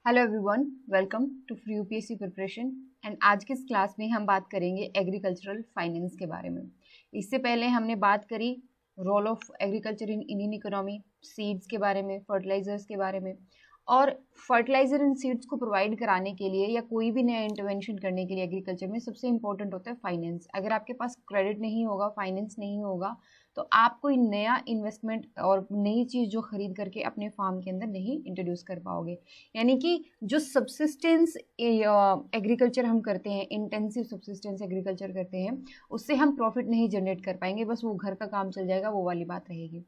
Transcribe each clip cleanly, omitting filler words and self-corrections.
Hello everyone, welcome to free UPSC preparation. And आज के इस क्लास में हम बात करेंगे एग्रीकल्चरल फाइनेंस के बारे में। इससे पहले हमने बात करी role of agriculture in Indian economy, seeds के बारे में, फर्टिलाइजर्स के बारे में। और फर्टिलाइजर एंड सीड्स को प्रोवाइड कराने के लिए या कोई भी नया इंटरवेंशन करने के लिए एग्रीकल्चर में सबसे इंपॉर्टेंट होता है फाइनेंस। अगर आपके पास क्रेडिट नहीं होगा, फाइनेंस नहीं होगा, तो आप कोई नया इन्वेस्टमेंट और नई चीज़ जो खरीद करके अपने फार्म के अंदर नहीं इंट्रोड्यूस कर पाओगे। यानी कि जो सब्सिस्टेंस एग्रीकल्चर हम करते हैं, इंटेंसिव सब्सिस्टेंस एग्रीकल्चर करते हैं, उससे हम प्रॉफिट नहीं जनरेट कर पाएंगे, बस वो घर का काम चल जाएगा, वो वाली बात रहेगी।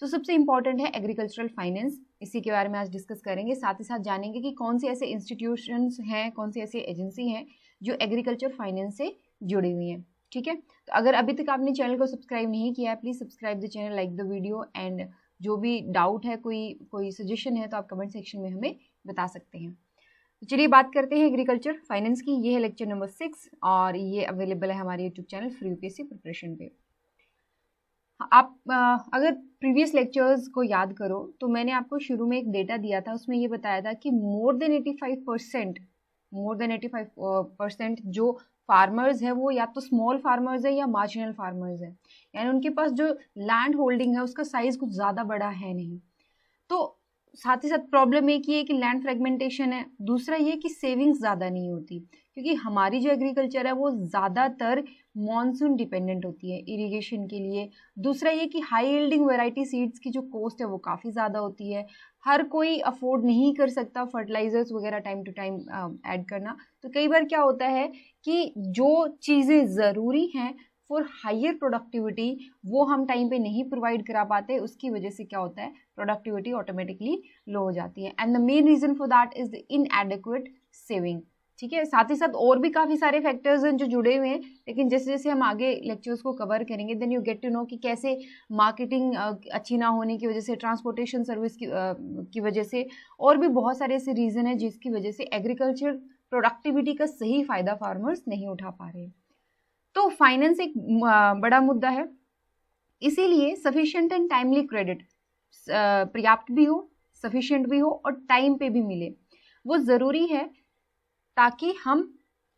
तो सबसे इंपॉर्टेंट है एग्रीकल्चरल फाइनेंस, इसी के बारे में आज डिस्कस करेंगे। साथ ही साथ जानेंगे कि कौन से ऐसे इंस्टीट्यूशंस हैं, कौन सी ऐसी एजेंसी हैं जो एग्रीकल्चर फाइनेंस से जुड़ी हुई हैं। ठीक है, तो अगर अभी तक आपने चैनल को सब्सक्राइब नहीं किया है, please subscribe the channel, like the video. And जो भी डाउट है, कोई सजेशन है, तो आप कमेंट सेक्शन में हमें बता सकते हैं। तो चलिए बात करते हैं एग्रीकल्चर फाइनेंस की। ये है लेक्चर नंबर 6 और ये अवेलेबल है हमारे YouTube channel free UPSC preparation पे। आप अगर प्रीवियस लेक्चर्स को याद करो तो मैंने आपको शुरू में एक डेटा दिया था, उसमें ये बताया था कि मोर देन 85% जो फार्मर्स है वो या तो स्मॉल फार्मर्स है या मार्जिनल फार्मर्स है, यानी उनके पास जो लैंड होल्डिंग है उसका साइज कुछ ज़्यादा बड़ा है नहीं। तो साथ ही साथ प्रॉब्लम एक ही है कि लैंड फ्रेगमेंटेशन है, दूसरा ये कि सेविंग्स ज़्यादा नहीं होती, क्योंकि हमारी जो एग्रीकल्चर है वो ज़्यादातर मॉनसून डिपेंडेंट होती है इरिगेशन के लिए। दूसरा ये कि हाई यील्डिंग वैरायटी सीड्स की जो कॉस्ट है वो काफ़ी ज़्यादा होती है, हर कोई अफोर्ड नहीं कर सकता फर्टिलाइजर्स वगैरह टाइम टू टाइम ऐड करना। तो कई बार क्या होता है कि जो चीज़ें ज़रूरी हैं फॉर हायर प्रोडक्टिविटी वो हम टाइम पे नहीं प्रोवाइड करा पाते, उसकी वजह से क्या होता है, प्रोडक्टिविटी ऑटोमेटिकली लो हो जाती है। And the main reason for that is the inadequate saving. ठीक है, साथ ही साथ और भी काफ़ी सारे फैक्टर्स हैं जो जुड़े हुए हैं, लेकिन जैसे जैसे हम आगे लेक्चर्स को कवर करेंगे then you get to know कि कैसे मार्केटिंग अच्छी ना होने की वजह से, ट्रांसपोर्टेशन सर्विस की वजह से, और भी बहुत सारे ऐसे रीज़न है जिसकी वजह से एग्रीकल्चर प्रोडक्टिविटी का सही फ़ायदा फार्मर्स नहीं उठा पा रहे। तो फाइनेंस एक बड़ा मुद्दा है, इसीलिए सफिशिएंट एंड टाइमली क्रेडिट, पर्याप्त भी हो, सफिशिएंट भी हो और टाइम पे भी मिले, वो ज़रूरी है, ताकि हम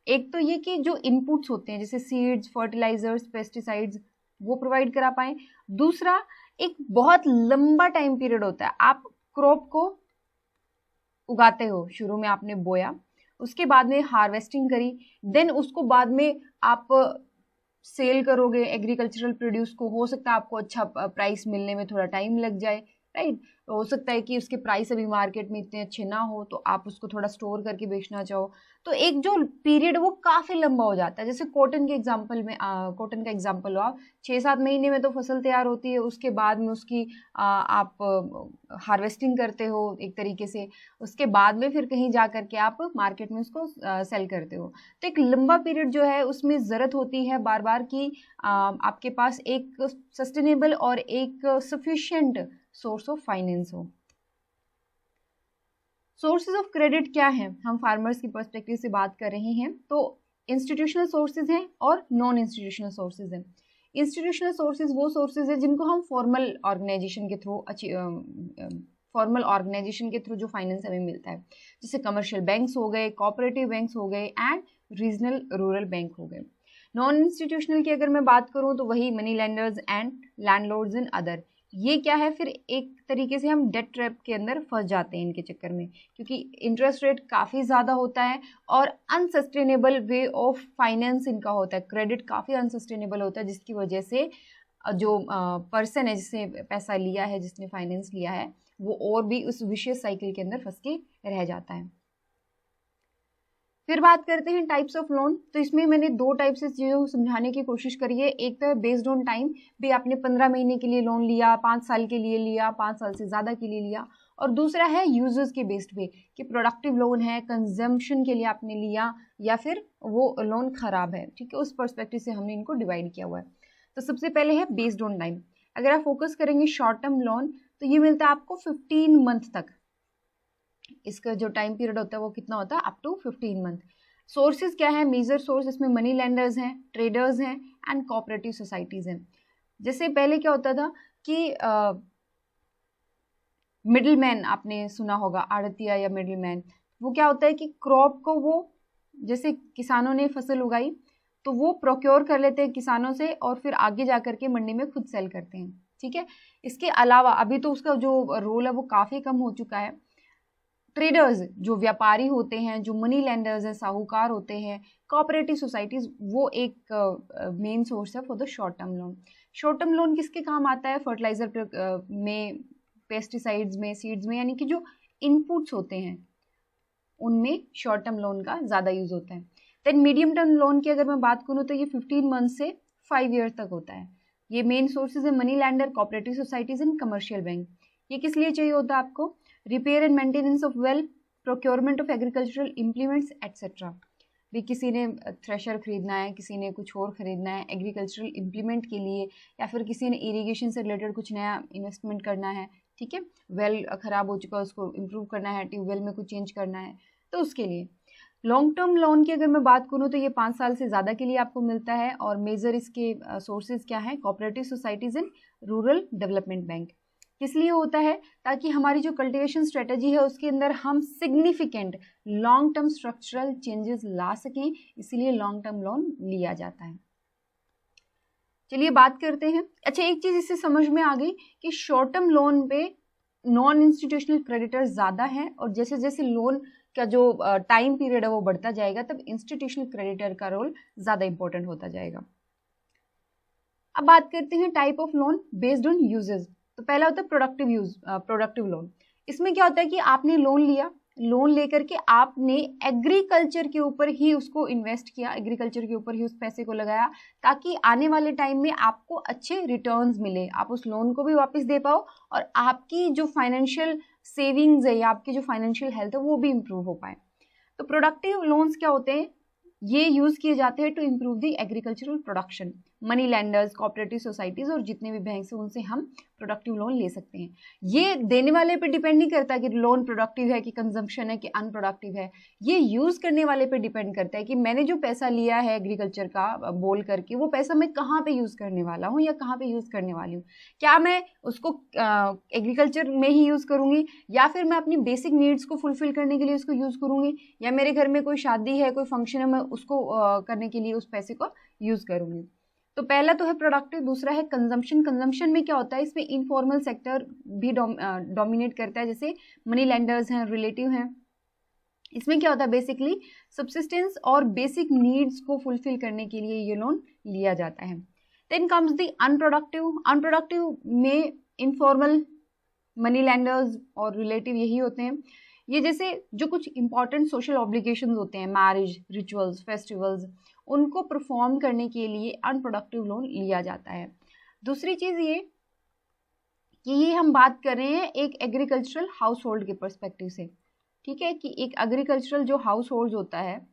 एक तो ये कि जो इनपुट्स होते हैं जैसे सीड्स, फर्टिलाइजर्स, पेस्टिसाइड्स, वो प्रोवाइड करा पाएँ। दूसरा, एक बहुत लंबा टाइम पीरियड होता है, आप क्रॉप को उगाते हो, शुरू में आपने बोया, उसके बाद में हार्वेस्टिंग करी, देन उसको बाद में आप सेल करोगे एग्रीकल्चरल प्रोड्यूस को। हो सकता है आपको अच्छा प्राइस मिलने में थोड़ा टाइम लग जाए, राइट। हो सकता है कि उसके प्राइस अभी मार्केट में इतने अच्छे ना हो, तो आप उसको थोड़ा स्टोर करके बेचना चाहो, तो एक जो पीरियड वो काफ़ी लंबा हो जाता है। जैसे कॉटन के एग्जांपल में, कॉटन का एग्जांपल लो आप, 6-7 महीने में तो फसल तैयार होती है, उसके बाद में उसकी आप हार्वेस्टिंग करते हो एक तरीके से, उसके बाद में फिर कहीं जा करके आप मार्केट में उसको सेल करते हो। तो एक लंबा पीरियड जो है उसमें ज़रूरत होती है बार बार कि आपके पास एक सस्टेनेबल और एक सफिशिएंट सोर्स ऑफ फाइनेंस हो। सोर्सेज ऑफ क्रेडिट क्या है, हम फार्मर्स की पर्सपेक्टिव से बात कर रहे हैं, तो इंस्टीट्यूशनल सोर्सेज हैं और नॉन इंस्टीट्यूशनल सोर्सेज हैं। इंस्टीट्यूशनल सोर्सेज वो सोर्सेज हैं जिनको हम फॉर्मल ऑर्गेनाइजेशन के थ्रू जो फाइनेंस हमें मिलता है, जैसे कमर्शियल बैंक्स हो गए, कोऑपरेटिव बैंक्स हो गए एंड रीजनल रूरल बैंक हो गए। नॉन इंस्टीट्यूशनल की अगर मैं बात करूं तो वही money lenders and landlords and other. ये क्या है, फिर एक तरीके से हम डेट ट्रैप के अंदर फंस जाते हैं इनके चक्कर में, क्योंकि इंटरेस्ट रेट काफ़ी ज़्यादा होता है और अनसस्टेनेबल वे ऑफ फाइनेंस इनका होता है, क्रेडिट काफ़ी अनसस्टेनेबल होता है, जिसकी वजह से जो पर्सन है जिसने पैसा लिया है, जिसने फाइनेंस लिया है, वो और भी उस विशियस साइकिल के अंदर फंस के रह जाता है। फिर बात करते हैं टाइप्स ऑफ लोन। तो इसमें मैंने 2 टाइप से चीज़ों समझाने की कोशिश करी है। एक तो है बेस्ड ऑन टाइम, भी आपने 15 महीने के लिए लोन लिया, 5 साल के लिए लिया, 5 साल से ज़्यादा के लिए लिया। और दूसरा है यूजर्स के बेस्ड पे, कि प्रोडक्टिव लोन है, कंजम्पशन के लिए आपने लिया, या फिर वो लोन ख़राब है। ठीक है, उस पर्सपेक्टिव से हमने इनको डिवाइड किया हुआ है। तो सबसे पहले है बेस्ड ऑन टाइम। अगर आप फोकस करेंगे शॉर्ट टर्म लोन, तो ये मिलता है आपको 15 मंथ तक। इसका जो टाइम पीरियड होता है वो कितना होता है, अप टू 15 मंथ। सोर्सेज क्या है, मेजर सोर्स इसमें मनी लेंडर्स हैं, ट्रेडर्स हैं एंड कोऑपरेटिव सोसाइटीज़ हैं। जैसे पहले क्या होता था कि मिडिल मैन, आपने सुना होगा आड़तिया या मिडिल मैन, वो क्या होता है कि क्रॉप को वो, जैसे किसानों ने फसल उगाई तो वो प्रोक्योर कर लेते हैं किसानों से और फिर आगे जा करके मंडी में खुद सेल करते हैं, ठीक है। इसके अलावा अभी तो उसका जो रोल है वो काफ़ी कम हो चुका है। ट्रेडर्स, जो व्यापारी होते हैं, जो मनी लेंडर्स हैं, साहूकार होते हैं, कोऑपरेटिव सोसाइटीज, वो एक मेन सोर्स है for the short term loan. Short term loan किसके काम आता है? फर्टिलाइजर में, पेस्टिसाइड्स में, सीड्स में, यानी कि जो इनपुट्स होते हैं उनमें शॉर्ट टर्म लोन का ज़्यादा यूज होता है। देन मीडियम टर्म लोन की अगर मैं बात करूँ तो ये 15 मंथ से 5 ईयर तक होता है। ये मेन सोर्सेज है money lender, cooperative societies and commercial bank. ये किस लिए चाहिए होता है आपको? Repair and maintenance of well, procurement of agricultural implements etcetera. भी किसी ने थ्रेशर खरीदना है, किसी ने कुछ और खरीदना है एग्रीकल्चरल इम्प्लीमेंट के लिए, या फिर किसी ने इरिगेशन से रिलेटेड कुछ नया इन्वेस्टमेंट करना है, ठीक है। वेल खराब हो चुका है, उसको इम्प्रूव करना है, ट्यूबवेल में कुछ चेंज करना है, तो उसके लिए। लॉन्ग टर्म लोन की अगर मैं बात करूँ तो ये 5 साल से ज़्यादा के लिए आपको मिलता है और मेजर इसके सोर्सेज क्या है? Cooperative societies and rural development bank. किस लिए होता है? ताकि हमारी जो कल्टीवेशन स्ट्रेटजी है उसके अंदर हम significant long term structural changes ला सकें, इसीलिए लॉन्ग टर्म लोन लिया जाता है। चलिए बात करते हैं। अच्छा, एक चीज़ इससे समझ में आ गई कि शॉर्ट टर्म लोन पे नॉन इंस्टीट्यूशनल क्रेडिटर्स ज़्यादा हैं और जैसे जैसे लोन का जो टाइम पीरियड है वो बढ़ता जाएगा तब इंस्टीट्यूशनल क्रेडिटर का रोल ज़्यादा इंपॉर्टेंट होता जाएगा। अब बात करते हैं type of loan based on uses. तो पहला होता है प्रोडक्टिव लोन। इसमें क्या होता है कि आपने लोन लिया, लोन लेकर के आपने एग्रीकल्चर के ऊपर ही उसको इन्वेस्ट किया, एग्रीकल्चर के ऊपर ही उस पैसे को लगाया ताकि आने वाले टाइम में आपको अच्छे रिटर्न्स मिले, आप उस लोन को भी वापस दे पाओ और आपकी जो फाइनेंशियल सेविंग्स है या आपकी जो फाइनेंशियल हेल्थ है वो भी इम्प्रूव हो पाए। तो प्रोडक्टिव लोन्स क्या होते हैं? ये यूज किए जाते हैं to improve the agricultural production. Money lenders, cooperative societies और जितने भी बैंक हैं उनसे हम प्रोडक्टिव लोन ले सकते हैं। ये देने वाले पे डिपेंड नहीं करता कि लोन प्रोडक्टिव है कि कंजम्पशन है कि अनप्रोडक्टिव है, ये यूज करने वाले पे डिपेंड करता है कि मैंने जो पैसा लिया है एग्रीकल्चर का बोल करके वो पैसा मैं कहाँ पे यूज करने वाला हूँ या कहाँ पे यूज करने वाली हूँ। क्या मैं उसको एग्रीकल्चर में ही यूज करूंगी या फिर मैं अपनी बेसिक नीड्स को फुलफिल करने के लिए उसको यूज करूंगी, या मेरे घर में कोई शादी है, कोई फंक्शन है, मैं उसको करने के लिए उस पैसे को यूज करूंगी। तो पहला तो है प्रोडक्टिव, दूसरा है कंजम्पशन। कंजम्पशन में क्या होता है? इसमें इनफॉर्मल सेक्टर भी डोमिनेट करता है, जैसे मनी लेंडर्स हैं, रिलेटिव हैं। इसमें क्या होता है? बेसिकली सब्सिस्टेंस और बेसिक नीड्स को फुलफिल करने के लिए ये लोन लिया जाता है। Then comes the unproductive. Unproductive में इनफॉर्मल मनी लेंडर्स और रिलेटिव यही होते हैं। ये जैसे जो कुछ इंपॉर्टेंट सोशल ऑब्लिगेशंस होते हैं, मैरिज, रिचुअल्स, फेस्टिवल्स, उनको परफॉर्म करने के लिए अनप्रोडक्टिव लोन लिया जाता है। दूसरी चीज़ ये कि ये हम बात कर रहे हैं एक एग्रीकल्चरल हाउस होल्ड के पर्सपेक्टिव से, ठीक है, कि एक एग्रीकल्चरल जो हाउस होल्ड होता है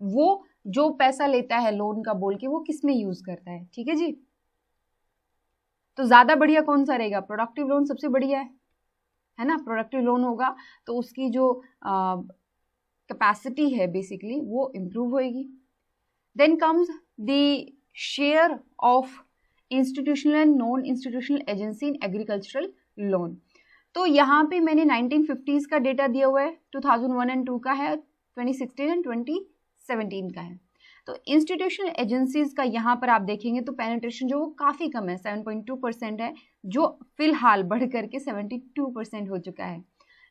वो जो पैसा लेता है लोन का बोल के वो किस में यूज करता है, ठीक है जी। तो ज़्यादा बढ़िया कौन सा रहेगा? प्रोडक्टिव लोन सबसे बढ़िया है ना। प्रोडक्टिव लोन होगा तो उसकी जो कैपेसिटी है बेसिकली वो इम्प्रूव होएगी। Then comes the share of institutional and non institutional agency in agricultural loan. तो यहाँ पे मैंने 1950s का डेटा दिया हुआ है, 2001 एंड 2 का है, 2016 एंड 2017 का है। तो इंस्टीट्यूशनल एजेंसीज का यहाँ पर आप देखेंगे तो पेनिट्रेशन जो वो काफ़ी कम है, 7.2% है, जो फिलहाल बढ़ करके 72% हो चुका है।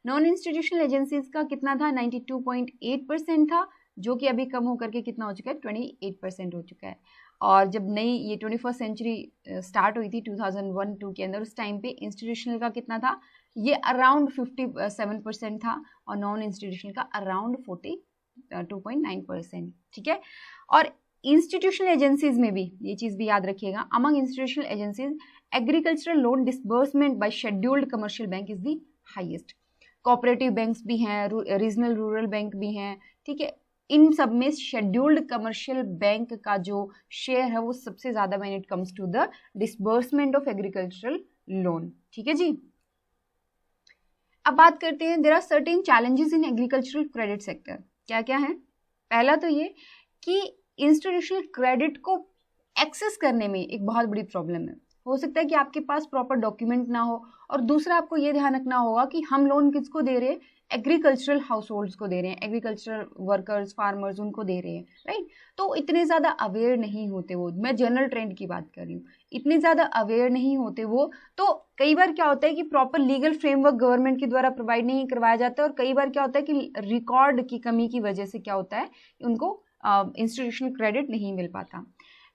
नॉन इंस्टीट्यूशनल एजेंसीज का कितना था? 92.8% था, जो कि अभी कम होकर के कितना हो चुका है? 28% हो चुका है। और जब नई ये 21st सेंचुरी स्टार्ट हुई थी 2001-2 के अंदर, उस टाइम पे इंस्टीट्यूशनल का कितना था? ये अराउंड 57% था और नॉन इंस्टीट्यूशनल का अराउंड 42.9%, ठीक है। और इंस्टीट्यूशनल एजेंसीज में भी ये चीज़ भी याद रखिएगा, among institutional agencies agricultural loan disbursement by scheduled commercial bank is the highest. Cooperative banks भी हैं, रीजनल रूरल बैंक भी हैं, ठीक है। इन सब में शेड्यूल्ड कमर्शियल बैंक का जो शेयर है वो सबसे ज़्यादा when it comes to the disbursement of agricultural loan, ठीक है जी। अब बात करते हैं, there are certain challenges in agricultural credit sector. क्या क्या है? पहला तो ये कि इंस्टीट्यूशनल क्रेडिट को एक्सेस करने में एक बहुत बड़ी प्रॉब्लम है। हो सकता है कि आपके पास प्रॉपर डॉक्यूमेंट ना हो, और दूसरा आपको ये ध्यान रखना होगा कि हम लोन किसको दे रहे हैं? एग्रीकल्चरल हाउस होल्ड्स को दे रहे हैं, एग्रीकल्चरल वर्कर्स, फार्मर्स, उनको दे रहे हैं, राइट। तो इतने ज़्यादा अवेयर नहीं होते वो, मैं जनरल ट्रेंड की बात कर रही हूँ, इतने ज़्यादा अवेयर नहीं होते वो। तो कई बार क्या होता है कि प्रॉपर लीगल फ्रेमवर्क गवर्नमेंट के द्वारा प्रोवाइड नहीं करवाया जाता है, और कई बार क्या होता है कि रिकॉर्ड की कमी की वजह से क्या होता है, उनको इंस्टीट्यूशनल क्रेडिट नहीं मिल पाता।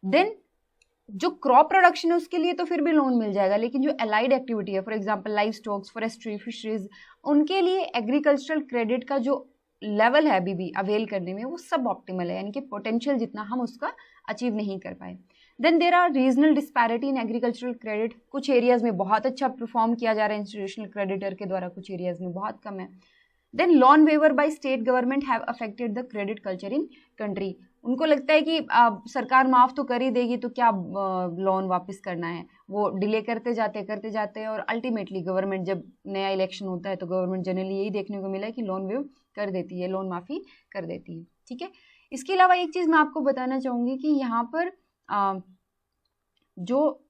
देन जो क्रॉप प्रोडक्शन है उसके लिए तो फिर भी लोन मिल जाएगा, लेकिन जो अलाइड एक्टिविटी है, for example live stocks, forestry, fisheries, उनके लिए एग्रीकल्चरल क्रेडिट का जो लेवल है अभी भी अवेल करने में वो सब ऑप्टिमल है, यानी कि पोटेंशियल जितना हम उसका अचीव नहीं कर पाए। Then there are regional disparity in agricultural credit, कुछ एरियाज में बहुत अच्छा परफॉर्म किया जा रहा है इंस्टीट्यूशनल क्रेडिटर के द्वारा, कुछ एरियाज में बहुत कम है। Then loan waiver by state government have affected the credit culture in country, उनको लगता है कि सरकार माफ तो कर ही देगी तो क्या लोन वापस करना है, वो डिले करते जाते हैं, और अल्टीमेटली गवर्नमेंट जब नया इलेक्शन होता है तो गवर्नमेंट जनरली यही देखने को मिला है कि लोन वेव कर देती है, लोन माफ़ी कर देती है, ठीक है। इसके अलावा एक चीज़ मैं आपको बताना चाहूँगी कि यहाँ पर जो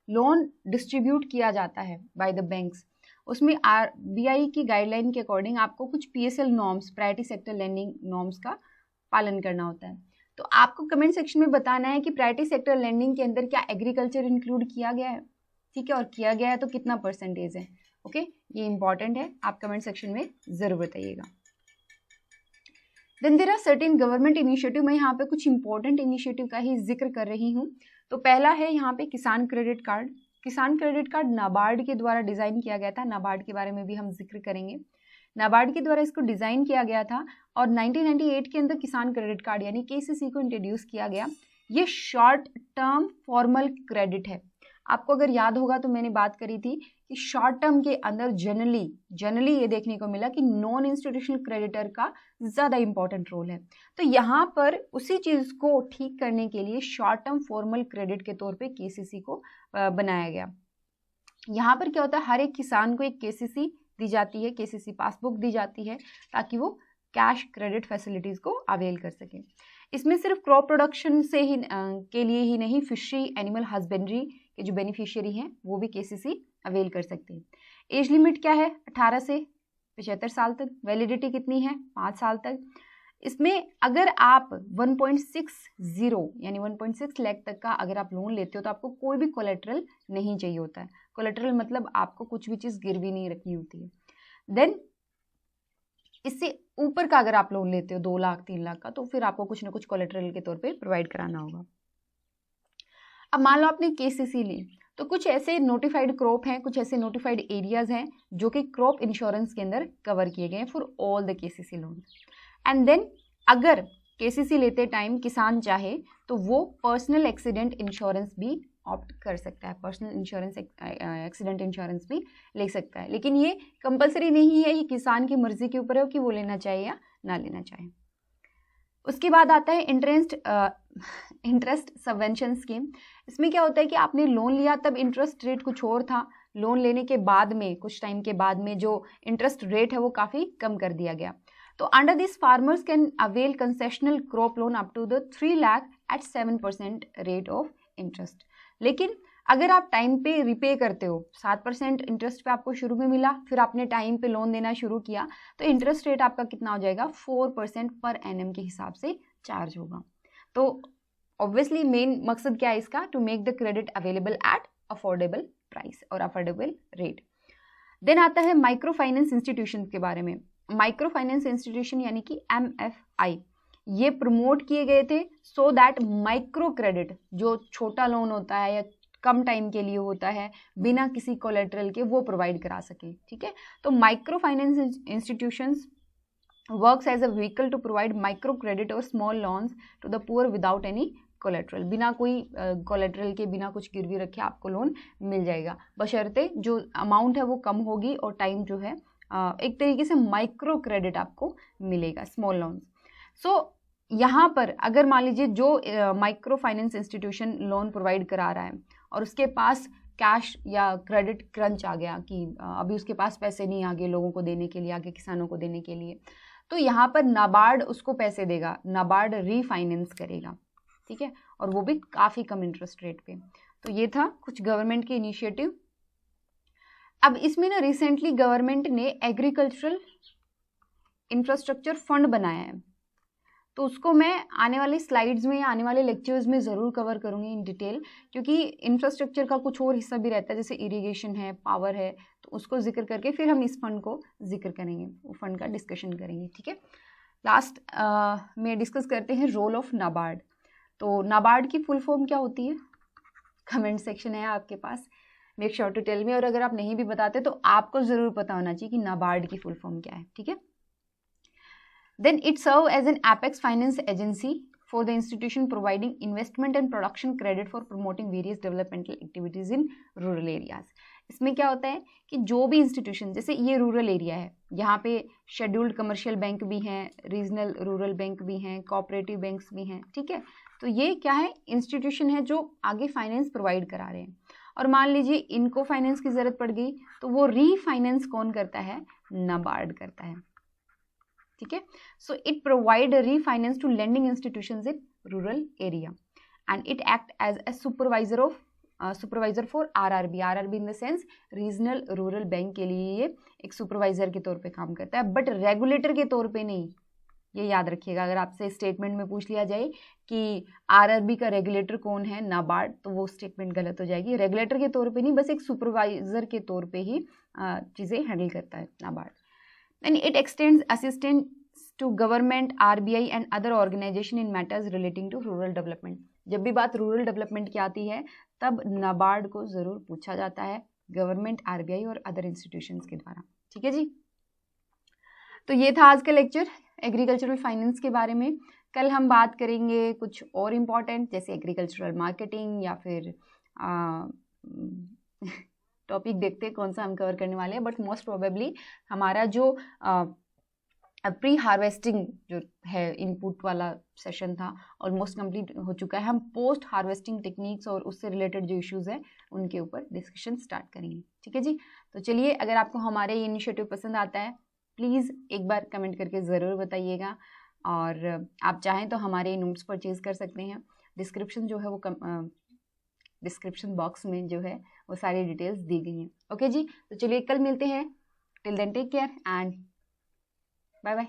लोन डिस्ट्रीब्यूट किया जाता है बाय द बैंक्स, उसमें RBI की गाइडलाइन के अकॉर्डिंग आपको कुछ PSL norms, priority sector lending norms का पालन करना होता है। तो आपको कमेंट सेक्शन में बताना है कि प्रायोरिटी सेक्टर लेंडिंग के अंदर क्या एग्रीकल्चर इंक्लूड किया गया है, ठीक है, और किया गया है तो कितना परसेंटेज है, ओके, ये इंपॉर्टेंट है, आप कमेंट सेक्शन में जरूर बताइएगा। Then there are certain government initiative, मैं यहाँ पे कुछ इंपॉर्टेंट इनिशिएटिव का ही जिक्र कर रही हूँ। तो पहला है यहाँ पे किसान क्रेडिट कार्ड। किसान क्रेडिट कार्ड नाबार्ड के द्वारा डिज़ाइन किया गया था, नाबार्ड के बारे में भी हम जिक्र करेंगे। नाबार्ड के द्वारा इसको डिज़ाइन किया गया था और 1998 के अंदर किसान क्रेडिट कार्ड यानी KCC को इंट्रोड्यूस किया गया। ये शॉर्ट टर्म फॉर्मल क्रेडिट है। आपको अगर याद होगा तो मैंने बात करी थी कि शॉर्ट टर्म के अंदर जनरली ये देखने को मिला कि नॉन इंस्टीट्यूशनल क्रेडिटर का ज़्यादा इंपॉर्टेंट रोल है। तो यहाँ पर उसी चीज़ को ठीक करने के लिए शॉर्ट टर्म फॉर्मल क्रेडिट के तौर पे KCC को बनाया गया। यहाँ पर क्या होता है, हर एक किसान को एक KCC दी जाती है, KCC पासबुक दी जाती है ताकि वो कैश क्रेडिट फैसिलिटीज़ को अवेल कर सके। इसमें सिर्फ क्रॉप प्रोडक्शन से ही के लिए ही नहीं, फिशरी, एनिमल हस्बेंड्री के जो बेनिफिशियरी हैं वो भी KCC अवेल कर सकते हैं। एज लिमिट क्या है, 18 से 75 साल तक। वैलिडिटी कितनी है, 5 साल तक। इसमें अगर आप 1.60 यानी 1.6 लाख तक का अगर आप लोन लेते हो तो आपको कोई भी कोलेट्रल नहीं चाहिए होता है। कोलेट्रल मतलब आपको कुछ भी चीज़ गिरवी नहीं रखनी होती है। देन इससे ऊपर का अगर आप लोन लेते हो 2 लाख 3 लाख का, तो फिर आपको कुछ ना कुछ कोलेट्रल के तौर पे प्रोवाइड कराना होगा। अब मान लो आपने KCC ली, तो कुछ ऐसे नोटिफाइड क्रॉप हैं, कुछ ऐसे नोटिफाइड एरियाज हैं जो कि क्रॉप इंश्योरेंस के अंदर कवर किए गए हैं for all the KCC loan. And then अगर KCC लेते टाइम किसान चाहे तो वो पर्सनल एक्सीडेंट इंश्योरेंस भी ऑप्ट कर सकता है, पर्सनल इंश्योरेंस, एक्सीडेंट इंश्योरेंस भी ले सकता है, लेकिन ये कंपलसरी नहीं है, ये किसान की मर्जी के ऊपर है कि वो लेना चाहे या ना लेना चाहे। उसके बाद आता है इंटरेस्ट सबवेंशन स्कीम। इसमें क्या होता है कि आपने लोन लिया तब इंटरेस्ट रेट कुछ और था, लोन लेने के बाद में कुछ टाइम के बाद में जो इंटरेस्ट रेट है वो काफ़ी कम कर दिया गया। तो under this farmers can avail concessional crop loan up to the 3 lakh at 7% rate of interest. लेकिन अगर आप टाइम पे रिपे करते हो, 7% इंटरेस्ट पे आपको शुरू में मिला, फिर आपने टाइम पे लोन देना शुरू किया, तो इंटरेस्ट रेट आपका कितना हो जाएगा, 4% पर एनएम के हिसाब से चार्ज होगा। तो ऑब्वियसली मेन मकसद क्या है इसका, to make the credit available at affordable price और अफोर्डेबल रेट। देन आता है माइक्रो फाइनेंस इंस्टीट्यूशन के बारे में। माइक्रो फाइनेंस इंस्टीट्यूशन यानी कि MFI ये प्रमोट किए गए थे सो दैट माइक्रो क्रेडिट, जो छोटा लोन होता है या कम टाइम के लिए होता है बिना किसी कोलेट्रल के, वो प्रोवाइड करा सके, ठीक है। तो micro finance institutions works as a vehicle to provide micro credit और small loans to the poor without any collateral. बिना कोई कोलेट्रल के, बिना कुछ गिरवी रखे आपको लोन मिल जाएगा, बशर्ते जो अमाउंट है वो कम होगी और टाइम जो है एक तरीके से माइक्रो क्रेडिट आपको मिलेगा, स्मॉल लोन्स। सो यहाँ पर अगर मान लीजिए जो micro finance institution loan provide करा रहा है और उसके पास कैश या क्रेडिट क्रंच आ गया कि अभी उसके पास पैसे नहीं आगे लोगों को देने के लिए, आगे किसानों को देने के लिए, तो यहाँ पर नाबार्ड उसको पैसे देगा, नाबार्ड रीफाइनेंस करेगा, ठीक है, और वो भी काफ़ी कम इंटरेस्ट रेट पे। तो ये था कुछ गवर्नमेंट के इनिशिएटिव। अब इसमें ना रिसेंटली गवर्नमेंट ने एग्रीकल्चरल इंफ्रास्ट्रक्चर फंड बनाया है, तो उसको मैं आने वाले स्लाइड्स में या आने वाले लेक्चर्स में ज़रूर कवर करूँगी इन डिटेल, क्योंकि इंफ्रास्ट्रक्चर का कुछ और हिस्सा भी रहता है, जैसे इरिगेशन है, पावर है, तो उसको जिक्र करके फिर हम इस फंड को जिक्र करेंगे, वो फंड का डिस्कशन करेंगे, ठीक है। लास्ट में डिस्कस करते हैं रोल ऑफ नाबार्ड। तो नाबार्ड की फुल फॉर्म क्या होती है, कमेंट सेक्शन है आपके पास, make sure to tell me, और अगर आप नहीं भी बताते तो आपको ज़रूर पता होना चाहिए कि नाबार्ड की फुल फॉर्म क्या है, ठीक है। Then it serves as an apex finance agency for the institution providing investment and production credit for promoting various developmental activities in rural areas. इसमें क्या होता है कि जो भी इंस्टीट्यूशन, जैसे ये रूरल एरिया है, यहाँ पे शेड्यूल्ड कमर्शियल बैंक भी हैं, रीजनल रूरल बैंक भी हैं, कोऑपरेटिव बैंक्स भी हैं, ठीक है। तो ये क्या है, इंस्टीट्यूशन है जो आगे फाइनेंस प्रोवाइड करा रहे हैं, और मान लीजिए इनको फाइनेंस की ज़रूरत पड़ गई तो वो रीफाइनेंस कौन करता है, नाबार्ड करता है, ठीक है। So it provide refinance to lending institutions in rural area and it act as a supervisor for RRB in the sense regional rural bank के लिए ये एक सुपरवाइजर के तौर पे काम करता है, बट रेगुलेटर के तौर पे नहीं। ये याद रखिएगा, अगर आपसे स्टेटमेंट में पूछ लिया जाए कि आरआरबी का रेगुलेटर कौन है, नाबार्ड, तो वो स्टेटमेंट गलत हो जाएगी। रेगुलेटर के तौर पे नहीं, बस एक सुपरवाइजर के तौर पे ही चीज़ें हैंडल करता है NABARD. And it extends assistance to government, RBI and other organization in matters relating to rural development. जब भी बात रूरल डेवलपमेंट की आती है तब नाबार्ड को ज़रूर पूछा जाता है गवर्नमेंट, RBI और अदर इंस्टीट्यूशंस के द्वारा, ठीक है जी। तो ये था आज का लेक्चर एग्रीकल्चरल फाइनेंस के बारे में। कल हम बात करेंगे कुछ और इम्पॉर्टेंट, जैसे एग्रीकल्चरल मार्केटिंग या फिर टॉपिक देखते हैं कौन सा हम कवर करने वाले हैं, बट मोस्ट प्रोबेबली हमारा जो प्री हार्वेस्टिंग जो है इनपुट वाला सेशन था ऑलमोस्ट कंप्लीट हो चुका है। हम पोस्ट हार्वेस्टिंग टेक्निक्स और उससे रिलेटेड जो इश्यूज हैं उनके ऊपर डिस्कशन स्टार्ट करेंगे, ठीक है जी। तो चलिए, अगर आपको हमारे ये इनिशिएटिव पसंद आता है प्लीज़ एक बार कमेंट करके ज़रूर बताइएगा, और आप चाहें तो हमारे नोट्स परचेज कर सकते हैं। डिस्क्रिप्शन जो है वो डिस्क्रिप्शन बॉक्स में जो है वो सारी डिटेल्स दी गई हैं। ओके जी, तो चलिए कल मिलते हैं। Till then take care and bye bye.